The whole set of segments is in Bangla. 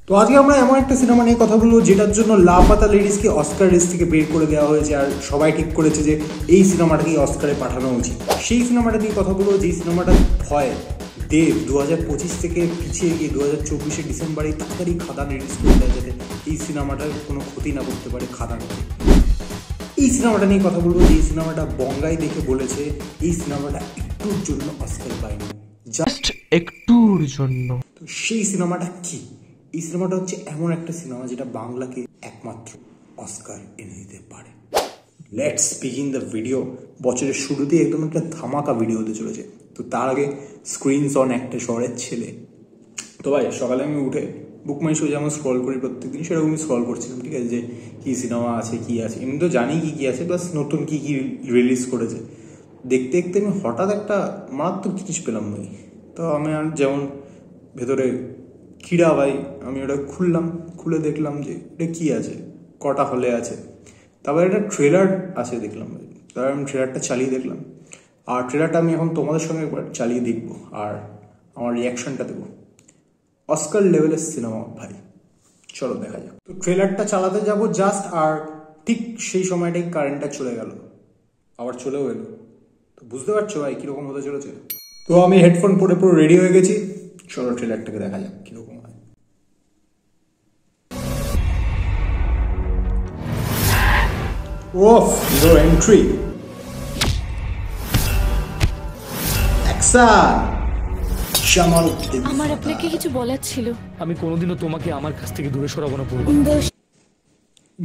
তো আজকে আমরা এমন একটা সিনেমা নিয়ে কথা বলবো যেটার জন্য লাপাতা লেডিসকে অস্কার রেস থেকে বের করে দেওয়া হয়েছে, আর সবাই ঠিক করেছে যে এই সিনেমাটাকেই অস্কারে পাঠানো উচিত। সেই সিনেমাটা নিয়ে কথা বলবো যেই সিনেমাটা ভয় দেব 2025 থেকে পিছিয়ে গিয়ে 2024 ডিসেম্বরে তাড়াতাড়ি খাদান রিলিজ করে দেয়, যাতে এই সিনেমাটার কোনো ক্ষতি না করতে পারে খাদান। এই সিনেমাটা নিয়ে কথা বলবো যে এই সিনেমাটা বঙ্গাই দেখে বলেছে এই সিনেমাটা একটুর জন্য অস্কার পায়নি, জাস্ট একটুর জন্য। তো সেই সিনেমাটা কি? এই সিনেমাটা হচ্ছে এমন একটা সিনেমা যেটা বাংলাকে একমাত্র অস্কার এনে দিতে পারে। Let's begin the video. বছরের শুরুতেই একদম একটা ধামাকা ভিডিও হতে চলেছে। তো তার আগে স্ক্রিনস অন একটা শহরের ছেলে। তো ভাই সকালে আমি উঠে বুক মাই শো যেমন স্ক্রল করি প্রত্যেকদিন, সেরকমই স্ক্রল করছিলাম, ঠিক আছে, যে কী সিনেমা আছে কী আছে। এমনি তো জানি কী কী আছে, প্লাস নতুন কী কী রিলিজ করেছে। দেখতে দেখতে আমি হঠাৎ একটা মারাত্মক জিনিস পেলাম ভাই। তো আমি আর যেমন ভেতরে খিড়া ভাই, আমি ওটা খুললাম, খুলে দেখলাম যে এটা কী আছে, কটা হলে আছে। তারপর একটা ট্রেলার আছে দেখলাম ভাই। তারপর আমি ট্রেলারটা চালিয়ে দেখলাম, আর ট্রেলারটা আমি এখন তোমাদের সঙ্গে একবার চালিয়ে দেখবো আর আমার রিয়াকশনটা দেবো। অস্কার লেভেলের সিনেমা ভাই, চলো দেখা যাক। তো ট্রেলারটা চালাতে যাব জাস্ট, আর ঠিক সেই সময়টাই কারেন্টটা চলে গেল, আবার চলেও এলো। তো বুঝতে পারছো ভাই কীরকম হতে চলেছে। তো আমি হেডফোন পরে পুরো রেডি হয়ে গেছি, চলো ট্রেলারটাকে দেখা যাক কীরকম হয়। ওফ, your entry. আমার আপনাকে কিছু বলার ছিল। আমি কোনোদিনও তোমাকে আমার কাছ থেকে দূরে সরাবো না পূর্ব।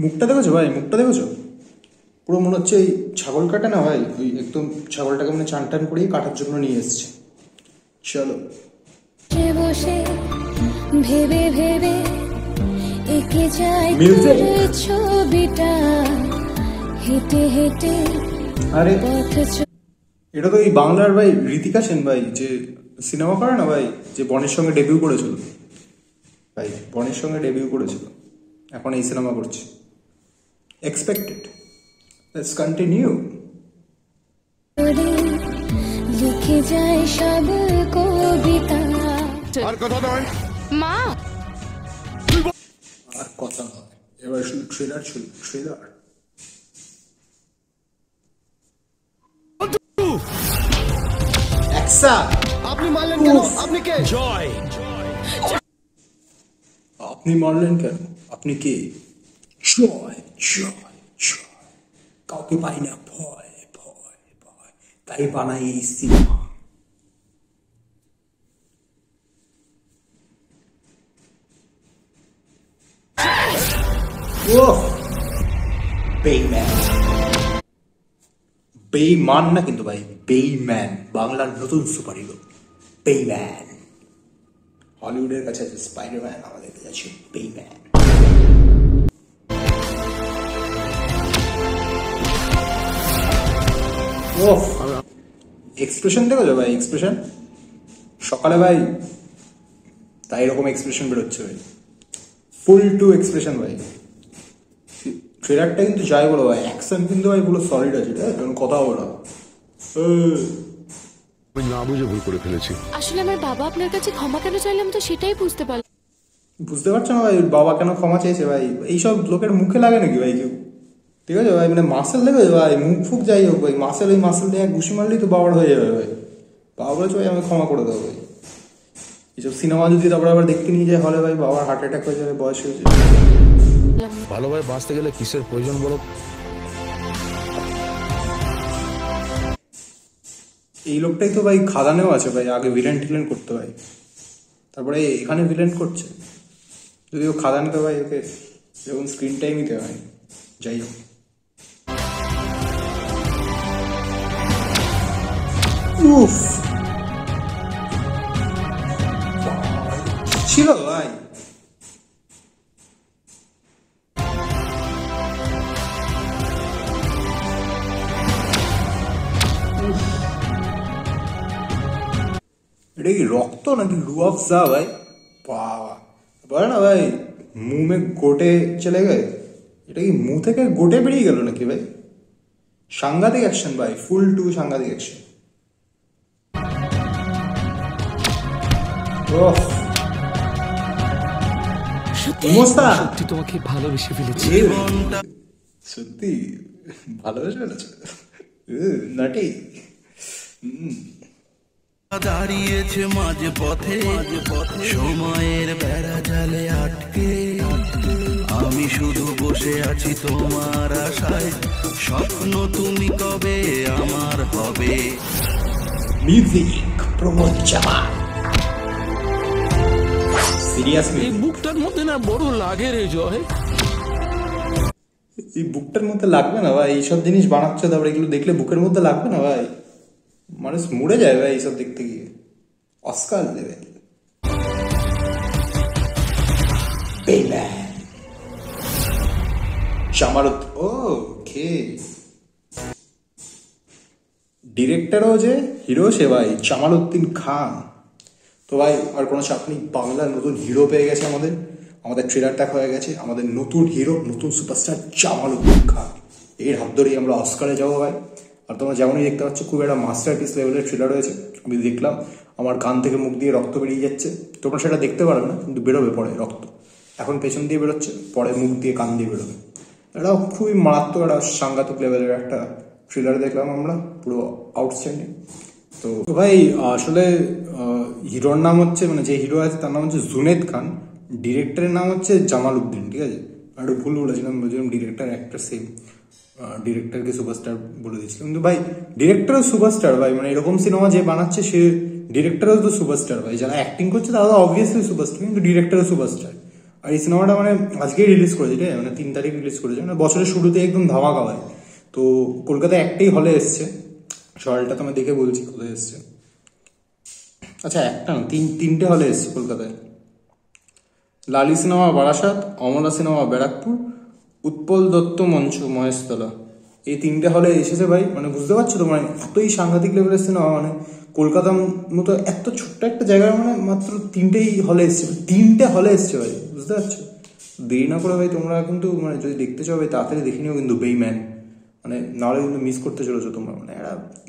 মুখটা দেখেছো ভাই, মুখটা দেখেছো? পুরো মনে হচ্ছে এই ছাগল কাটা না ভাই, ওই একদম ছাগলটাকে মানে চান টান করেই কাটার জন্য নিয়ে এসছে। চলো বসে ভেবে ভেবে এঁকে যায় ছবিটা, হেঁটে হেঁটে আরে এটা তো এই বাংলার ভাই ঋতিকা সেন ভাই, যে সিনেমা করে না ভাই, যে বনের সঙ্গে ডেবিউ করেছিল ভাই, বনের সঙ্গে ডেবিউ করেছিল, এখন এই সিনেমা করছে। এক্সপেক্টেড। Let's continue. লিখে যায় সব কবিতা। আর কথা নয় মা, আর কথা নয়, এবার শুধু ট্রেলার ছিল, ট্রেলার। আপনি মারলেন কেন? আপনি কে? জয় আপনি মারলেন কেন? আপনি কে? জয় জয় জয়। কাউকে পাই না ভয় ভয় ভয়, তাই বানাই এই সিনেমা। বেইম্যান, বেইমান না কিন্তু ভাই, বেইম্যান, বাংলার নতুন সুপার হিরো বেইম্যান। হলিউডের কাছে আছে স্পাইডারম্যান, আমাদের কাছে আছে বেইম্যান। ওহ, এক্সপ্রেশন দেখো ভাই, এক্সপ্রেশন সকালে ভাই তাই এরকম এক্সপ্রেশন বেরোচ্ছে ভাই, ফুল টু এক্সপ্রেশন ভাই। ট্রেলারটা কিন্তু যাই বলো ভাই, অ্যাকশন কিন্তু ভাই পুরো সলিড আছে, এখন কথা বলা। আমি না বুঝে ভুল করে ফেলেছি। আসলে আমার বাবা আপনার কাছে ক্ষমা কেন চাইলাম তো সেটাই বুঝতে পারলাম। বুঝতে পারছো না ভাই বাবা কেন ক্ষমা চেয়েছে ভাই? এইসব লোকের মুখে লাগে নাকি ভাই কেউ? ঠিক আছে ভাই, মানে মাসেল দেখেছো ভাই, মুখ ফুক যাই হোক ভাই, মাসেল ওই মাসেল দিয়ে ঘুষি মারলেই তো বাবার হয়ে যাবে ভাই। বাবা বলেছে ভাই আমি ক্ষমা করে দেবো ভাই। এইসব সিনেমা যদি তারপরে আবার দেখতে নিয়ে যায় হলে ভাই বাবার হার্ট অ্যাটাক হয়ে যাবে, বয়স হয়েছে। ভালোভাবে বাঁচতে গেলে কিসের প্রয়োজন বলো? এই লোকটাই তো ভাই খাদানেও আছে ভাই, আগে ভিলেন টিলেন করতে ভাই, তারপরে এখানে ভিলেন করছে। যদিও খাদানকে ভাই ওকে যখন স্ক্রিন টাইমই দেওয়া হয়। যাই হোক, উফ ছিল ভাই। এটা কি রক্ত নাকি রুয়াফজা ভাই? বাবা বলে না ভাই মুঁহ মে গোটে চলে গেছে, এটা কি মুঁহ থেকে গোটে বেরিয়ে গেল নাকি ভাই? সাংঘাতিক অ্যাকশন ভাই, ফুল টু সাংঘাতিক অ্যাকশন। মস্তা সত্যি তোমাকে ভালোবেসে ফেলেছি। সত্যি ভালোবেসে ফেলেছ নাটি। দাঁড়িয়েছে মাঝে পথে সময়ের বেড়া জালে আটকে, আমি শুধু বসে আছি তোমার আশায়, স্বপ্ন তুমি কবে আমার হবে। মিউজিক প্রমোদ চামা। সিরিয়াসলি এই বুকটার মধ্যে না বড় লাগে রে জয়। এই বুকটার মধ্যে লাগবে না ভাই, এইসব জিনিস বানাচ্ছে তারপরে এগুলো দেখলে বুকের মধ্যে লাগবে না ভাই, মানুষ মরে যায় ভাই এইসব দেখতে গিয়ে। অস্কার দেবে চামারত। ও খে ডিরেক্টরও যে হিরো সে ভাই জামালউদ্দিন খান। তো ভাই আর কোনো চাপ নেই, বাংলার নতুন হিরো পেয়ে গেছে আমাদের, আমাদের ট্রেলার দেখা হয়ে গেছে, আমাদের নতুন হিরো নতুন সুপারস্টার জামালউদ্দিন খান। এর হাত ধরেই আমরা অস্কারে যাবো ভাই। আর তোমরা যেমনই দেখতে পাচ্ছ খুব একটা মাস্টারপিস লেভেলের ট্রেলার রয়েছে। আমি দেখলাম আমার কান থেকে মুখ দিয়ে রক্ত বেরিয়ে যাচ্ছে, তোমরা সেটা দেখতে পারবে না কিন্তু বেরোবে পরে রক্ত। এখন পেছন দিয়ে বেরোচ্ছে, পরে মুখ দিয়ে কান দিয়ে বেরোবে। এটা খুবই মারাত্মক একটা সাংঘাতিক লেভেলের একটা ট্রেলার দেখলাম আমরা, পুরো আউটস্ট্যান্ডিং। তো ভাই আসলে হিরোর নাম হচ্ছে, মানে যে হিরো আছে তার নাম হচ্ছে জুনেদ খান, ডিরেক্টরের নাম হচ্ছে জামালউদ্দিন। ঠিক আছে, একটু ভুল বলেছিলাম, বলছিলাম ডিরেক্টর অ্যাক্টর সেম, ডিরেক্টরকে সুপারস্টার বলে দিয়েছিলাম। কিন্তু ভাই ডিরেক্টরও সুপারস্টার ভাই, মানে এরকম সিনেমা যে বানাচ্ছে সে ডিরেক্টরও তো সুপারস্টার ভাই, যারা অ্যাক্টিং করছে তারা তো অবভিয়াসলি সুপারস্টার, কিন্তু ডিরেক্টরও সুপারস্টার। আর এই সিনেমাটা মানে আজকেই রিলিজ করেছে, ঠিক আছে, মানে 3 তারিখ রিলিজ করেছে, মানে বছরের শুরুতে একদম ধামাকা ভাই। তো কলকাতায় একটাই হলে এসছে, সকালটা তো আমি দেখে বলছি কোথায় এসছে। আচ্ছা একটা না, তিনটে হলে এসছে কলকাতায়। লালি সিনেমা বারাসাত, অমলা সিনেমা ব্যারাকপুর, উৎপল দত্ত মঞ্চ মহেশতলা, এই 3টে হলে এসেছে ভাই। মানে বুঝতে পারছো তো, মানে এতই সাংঘাতিক লেভেলের সিনেমা, মানে কলকাতার মতো এত ছোট্ট একটা জায়গায় মানে মাত্র 3টেই হলে এসছে, 3টে হলে এসছে ভাই, বুঝতে পারছো। দেরি না করে ভাই তোমরা কিন্তু মানে যদি দেখতে চাও ভাই তাড়াতাড়ি দেখে নিও কিন্তু বেইম্যান, মানে নাহলে কিন্তু মিস করতে চলেছো তোমরা। মানে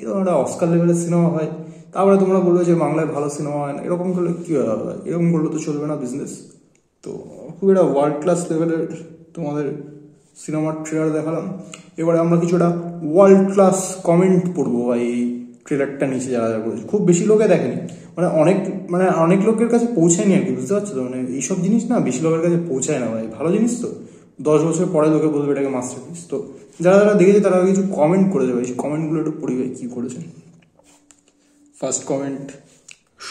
এরকম একটা অস্কার লেভেলের সিনেমা হয়, তারপরে তোমরা বলবে যে বাংলায় ভালো সিনেমা হয় না, এরকম করলে কী হবে? এরকম করলে তো চলবে না বিজনেস। তো খুব একটা ওয়ার্ল্ড ক্লাস লেভেলের তোমাদের সিনেমার ট্রেলার দেখালাম। এবারে আমরা কিছুটা ওয়ার্ল্ড ক্লাস কমেন্ট পড়বো ভাই এই ট্রেলারটা নিচে যারা যারা করেছে। খুব বেশি লোকে দেখেনি, মানে অনেক লোকের কাছে পৌঁছায়নি আর কি, বুঝতে পারছো তো। মানে এইসব জিনিস না বেশি লোকের কাছে পৌঁছায় না ভাই, ভালো জিনিস তো 10 বছর পরে লোকে বলবে এটাকে মাস্টারপিস। তো যারা যারা দেখেছে তারা কিছু কমেন্ট করে দেবে, সেই কমেন্টগুলো একটু পড়ি ভাই কী করেছেন। ফার্স্ট কমেন্ট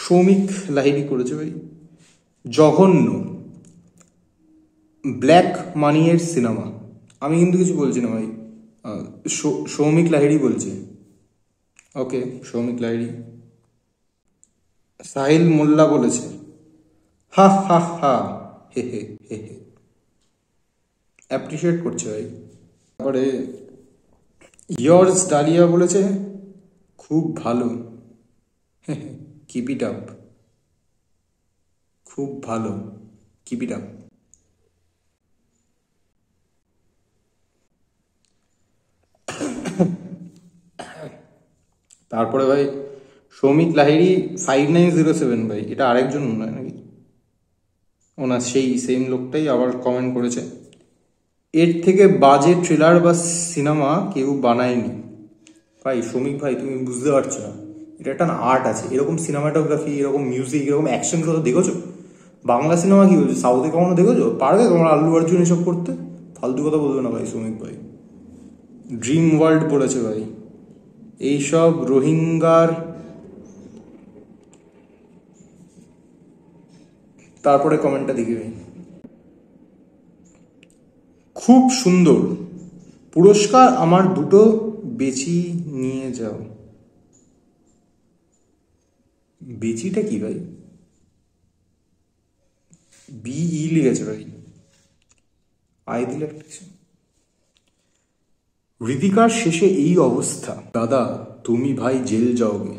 সৌমিক লাহিড়ী করেছে ভাই, জঘন্য ব্ল্যাক মানিয়ের সিনেমা। আমি কিন্তু কিছু বলছি না ভাই, সৌমিক লাহিড়ী বলছে। ওকে সৌমিক লাহিড়ী। সাহিল মোল্লা বলেছে হা হা হা হে হে হে হে, অ্যাপ্রিসিয়েট করছে ভাই। তারপরে ইয়ার্স ডালিয়া বলেছে খুব ভালো, কিপ ইট আপ, খুব ভালো, কিপ ইট আপ। তারপরে ভাই সৌমিক লাহিড়ী 5907 ভাই, এটা আরেকজন মনে হয় নাকি, ওনার সেই সেম লোকটাই আবার কমেন্ট করেছে, এর থেকে বাজে ট্রেলার বা সিনেমা কেউ বানায়নি। ভাই সৌমিক ভাই তুমি বুঝতে পারছো না, এটা একটা আর্ট আছে, এরকম সিনেমাটোগ্রাফি, এরকম মিউজিক, এরকম অ্যাকশন কথা দেখেছো? বাংলা সিনেমা কি বলছো, সাউথে কখনো দেখেছো? পারবে তোমরা আল্লু অর্জুন এসব করতে? ফালতু কথা বলবে না ভাই সৌমিক ভাই। ড্রিম ওয়ার্ল্ড বলেছে ভাই, এইসব রোহিঙ্গার। তারপরে কমেন্টটা দেখি ভাই, খুব সুন্দর, পুরস্কার আমার দুটো বেচি নিয়ে যাও। বেচিটা কি ভাই? বিই লিখেছে ভাই, আই দিলে একটা কিছু। ঋতিকার শেষে এই অবস্থা, দাদা তুমি ভাই জেল যাওগে।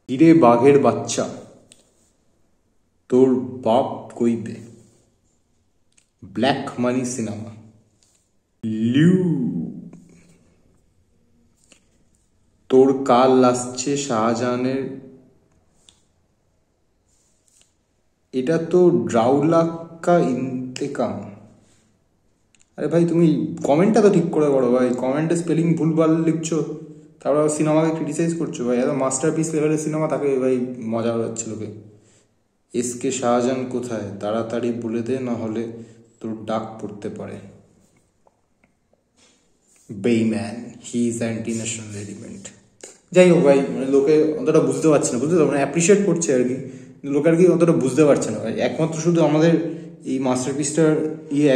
হিরে বাঘের বাচ্চা, তোর বাপ কইবে। Black money cinema. লিউ, তোর কাল আসছে শাহজাহানের। এটা তো ড্রাউলা কা ইন্তেকাম। আরে ভাই তুমি কমেন্টটা তো ঠিক করে করো ভাই, কমেন্টে স্পেলিং ভুলভাল লিখছো, তারপর সিনেমাকে ক্রিটিসাইজ করছো ভাই। এত মাস্টারপিস লেভেলের সিনেমা তাকে ভাই মজা যাচ্ছে লোকে। এসকে শাহজাহান কোথায়, তাড়াতাড়ি বলে দে, না হলে তোর ডাক পড়তে পারে। Beiman, he is anti national element. যাই হোক ভাই, মানে লোকে অতটা বুঝতে পারছে না, বুঝতে তো, মানে অ্যাপ্রিসিয়েট করছে আর কি, লোকে আর কি অতটা বুঝতে পারছে না ভাই। একমাত্র শুধু আমাদের এই মাস্টারপিসটার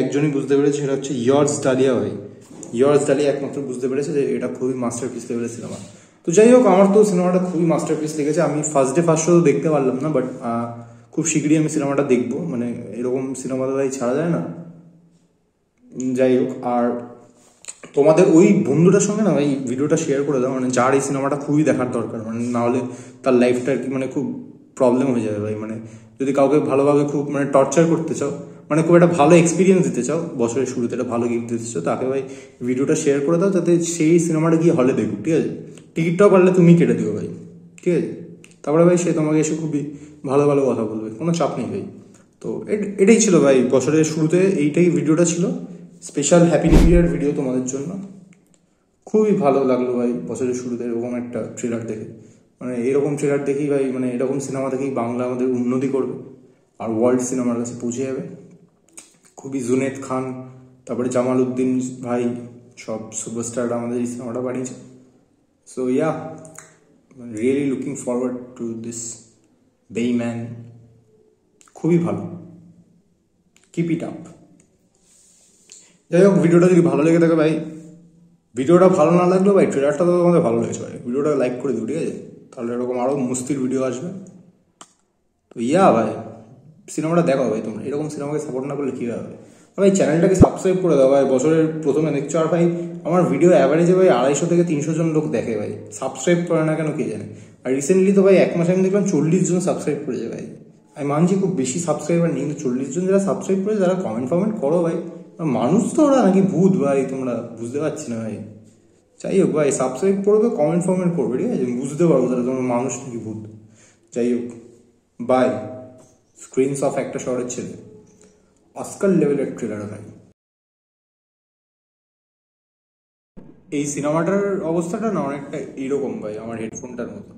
একজনই বুঝতে পেরেছে, সেটা হচ্ছে ইয়র্স ডালিয়া ভাই। ইয়র্স ডালিয়া একমাত্র বুঝতে পেরেছে যে এটা খুবই মাস্টারপিস লেভেলের সিনেমা। তো যাই হোক, আমার তো সিনেমাটা খুবই মাস্টারপিস লেগেছে। আমি ফার্স্ট ডে ফার্স্ট শো তো দেখতে পারলাম না, বাট খুব শীঘ্রই আমি সিনেমাটা দেখবো। মানে এরকম সিনেমা তো ভাই ছাড়া যায় না। যাই হোক, আর তোমাদের ওই বন্ধুটার সঙ্গে না ভাই ভিডিওটা শেয়ার করে দাও, মানে যার এই সিনেমাটা খুবই দেখার দরকার, মানে না হলে তার লাইফটা আর কি মানে খুব প্রবলেম হয়ে যাবে ভাই। মানে যদি কাউকে ভালোভাবে খুব মানে টর্চার করতে চাও, মানে খুব একটা ভালো এক্সপিরিয়েন্স দিতে চাও, বছরের শুরুতে একটা ভালো গিফট দিতে চাও, তাকে ভাই ভিডিওটা শেয়ার করে দাও, যাতে সেই সিনেমাটা গিয়ে হলে দেখুক, ঠিক আছে? টিকিটটাও পারলে তুমি কেটে দিও ভাই, ঠিক আছে? তারপরে ভাই সে তোমাকে এসে খুবই ভালো ভালো কথা বলবে, কোনো চাপ নেই ভাই। তো এটাই ছিল ভাই বছরের শুরুতে, এইটাই ভিডিওটা ছিল, special happy new year video তোমাদের জন্য। খুবই ভালো লাগলো ভাই বছরের শুরুতে এরকম একটা ট্রেলার দেখে। মানে এরকম ট্রেলার দেখেই ভাই, মানে এরকম সিনেমা দেখেই বাংলা আমাদের উন্নতি করবে আর ওয়ার্ল্ড সিনেমার কাছে পৌঁছে যাবে। খুবই জুনেদ খান, তারপরে জামাল উদ্দিন ভাই, সব সুপারস্টাররা আমাদের এই সিনেমাটা বানিয়েছে। So yeah, really looking forward to this Beiman. খুবই ভালো, কিপ ইট আপ। যাই হোক, ভিডিওটা যদি ভালো লেগে থাকে ভাই, ভিডিওটা ভালো না লাগলেও ভাই ট্রেলারটা তো তোমাদের ভালো লেগেছে ভাই, ভিডিওটা লাইক করে দিও, ঠিক আছে? তাহলে এরকম আরও মুস্তির ভিডিও আসবে। তো ইয়া ভাই, সিনেমাটা দেখো ভাই, তোমরা এরকম সিনেমাকে সাপোর্ট না করলে কী হবে ভাই? চ্যানেলটাকে সাবস্ক্রাইব করে দাও ভাই, বছরের প্রথমে দেখছো। আর ভাই আমার ভিডিও অ্যাভারেজে ভাই 250 থেকে 300 জন লোক দেখে ভাই, সাবস্ক্রাইব করে না কেন কে জানে। আর রিসেন্টলি তো ভাই 1 মাসে আমি দেখলাম 40 জন সাবস্ক্রাইব করেছে ভাই। আমি মানছি খুব বেশি সাবস্ক্রাইবার নেই, কিন্তু 40 জন যারা সাবস্ক্রাইব করেছে, যারা কমেন্ট করো ভাই, মানুষ তো ওরা নাকি ভূত ভাই, তোমরা বুঝতে পারছি না ভাই। যাই হোক ভাই, সাবস্ক্রাইব করবে, কমেন্ট করবে, ঠিক আছে? বুঝতে পারবো তাহলে তোমরা মানুষ নাকি ভূত। যাই হোক, বাই। স্ক্রিনস অফ একটা শহরের ছেলে, অস্কার লেভেলের ট্রেলার ভাই। এই সিনেমাটার অবস্থাটা না অনেকটা এরকম ভাই, আমার হেডফোনটার মতো।